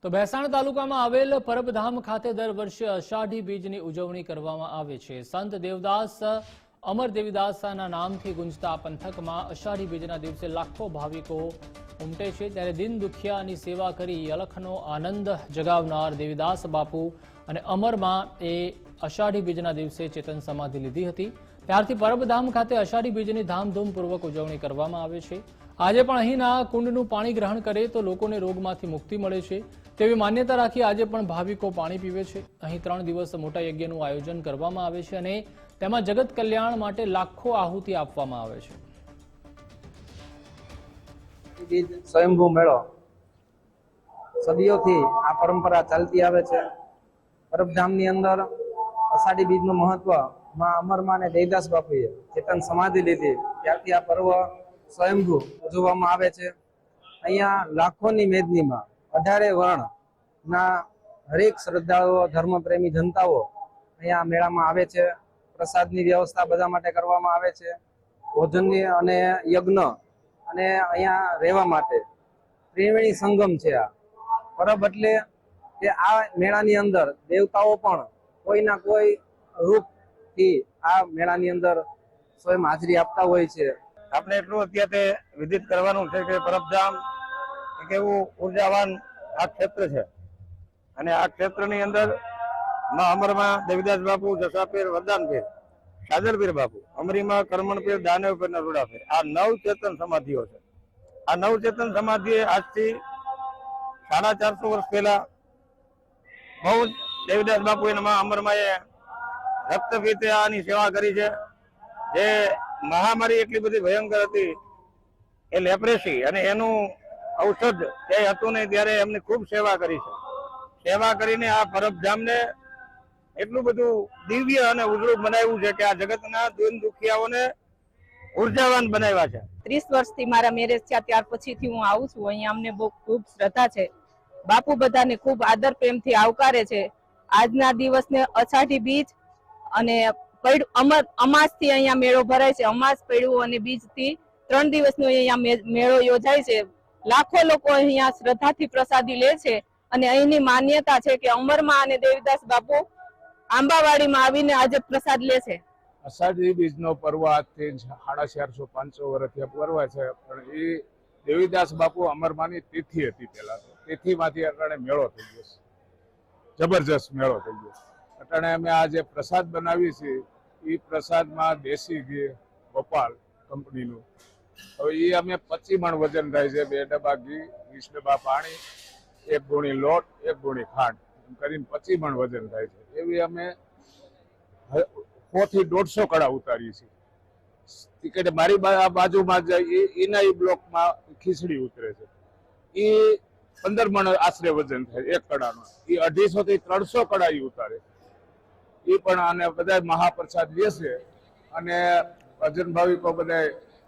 તો મહેસાણા તાલુકામાં આવેલ પરબધામ ખાતે દર વર્ષે અષાઢી બીજની ઉજવણી કરવામાં આવે છે। સંત દેવદાસ અમર દેવીદાસના નામથી ગુંજતા આ પંથકમાં અષાઢી બીજના દિવસે લાખો ભાવિકો ઉમટે છે। ત્યારે દિન દુખિયાની સેવા કરી અલખનો આનંદ જગાવનાર દેવીદાસ બાપુ અને અમરમાં એ અષાઢી બીજના દિવસે ચેતન સમાધિ લીધી હતી। ત્યારથી પરબધામ ખાતે અષાઢી બીજની ધામધૂમપૂર્વક ઉજવણી કરવામાં આવે છે। આજે પણ અહીંના કુંડનું પાણી ગ્રહણ કરે તો લોકોને રોગમાંથી મુક્તિ મળે છે તેવી માન્યતા રાખી આજે પણ ભાવિકો પાણી પીવે છે। અહીં 3 દિવસ મોટા યજ્ઞનું આયોજન કરવામાં આવે છે અને તેમાં જગત કલ્યાણ માટે લાખો આહુતિ આપવામાં આવે છે। સ્વયંભૂ મેળો સદીઓથી આ પરંપરા ચાલતી આવે છે। પરબધામની અંદર અષાઢી બીજનું મહત્વ માં અમરમાં અને દેવદાસ બાપુએ ચેતન સમાધિ લીધી ત્યારથી આ પર્વ સ્વયંભૂ ઉજવવામાં આવે છે। અહીંયા લાખોની મેદનીમાં 18 વર્ણના હરેક શ્રદ્ધાળુઓ ધર્મપ્રેમી જનતાઓ અહીંયા મેળામાં આવે છે। પ્રસાદની વ્યવસ્થા બધા માટે કરવામાં આવે છે, ભોજનની અને યજ્ઞ અને અહીંયા રહેવા માટે ત્રિવેણી સંગમ છે। આ પરબ એટલે કે આ મેળાની અંદર દેવતાઓ પણ કોઈના કોઈ રૂપથી આ મેળાની અંદર સ્વયં હાજરી આપતા હોય છે। આપણે એટલું અત્યારે વિદિત કરવાનું છે કે પરબધામ એક એવું ઉર્જાવાન આ ક્ષેત્ર છે અને આ ક્ષેત્રની અંદર માં અમરમાં દેવીદાસ બાપુ, જસાપીર, વરદાનપીર, સાજલપીર બાપુ, અમરીમાં કરમણપીર, દાનવપીર ને રૂડાપીર, આ 9 ચેતન સમાધિઓ છે। આ 9 ચેતન સમાધિએ આજથી 450 વર્ષ પહેલા બહુ દેવીદાસ બાપુ એમાં અમરમાં એ રક્તપિત્તે આની સેવા કરી છે। જે મહામારી એટલી બધી ભયંકર હતી એ લેપ્રેસી અને એનું ઔષધ એ હતું નહીં ત્યારે એમની ખૂબ સેવા કરી છે। સેવા કરીને આ પરબધામને એટલું બધું દિવ્ય અને ઉજળું બનાવ્યું છે કે આ જગતના દીન દુખિયાઓને ઉર્જાવાન બનાવ્યા છે। 30 વર્ષથી મારા મેરેજ થયા ત્યાર પછીથી હું આવું છું। અહીંયા અમને બહુ ખૂબ શ્રદ્ધા છે। બાપુ બધાને ખૂબ આદર પ્રેમથી આવકારે છે। આજના દિવસને અષાઢી બીજ અને અમાસથી અહીંયા મેળો ભરાય છે। અમાસ, પૈડું અને બીજથી 3 દિવસનો અહીંયા મેળો યોજાય છે। લાખો લોકો અહીંયા શ્રદ્ધાથી પ્રસાદી લે છે અને અહીંની માન્યતા છે કે અમરમાં અને દેવીદાસ બાપુ આંબાવાડીમાં આવીને આજે પ્રસાદ લે છે। અષાઢી બીજનો પર્વ આજથી 450-500 વર્ષથી પર્વ છે, પણ એ દેવીદાસ બાપુ અમરમાની તિથિ હતી। પહેલા તો તિથિમાંથી અટાણે મેળો થઈ ગયો, જબરજસ્ત મેળો થઈ ગયો। અટાણે અમે આ જે પ્રસાદ બનાવી છે એ પ્રસાદમાં દેશી ઘી, ગોપાલ કંપનીનું, હવે એ અમે 25 મણ વજન થાય છે। 2 ડબ્બા ઘી, 20 ડબ્બા પાણી, 1 ગુણી લોટ, 1 ગુણી ખાંડ એમ કરીને 25 મણ વજન થાય છે। એવી અમે 100 થી 150 કડા ઉતારીએ છીએ। મારી બાજુમાં એના બ્લોકમાં ખીચડી ઉતરે છે, એ 15 મણ આશરે વજન થાય 1 કડાનો। એ 250 થી 300 કડા ઉતારે એ પણ, અને બધા મહાપ્રસાદ લે છે અને ભજન ભાવિકો બધા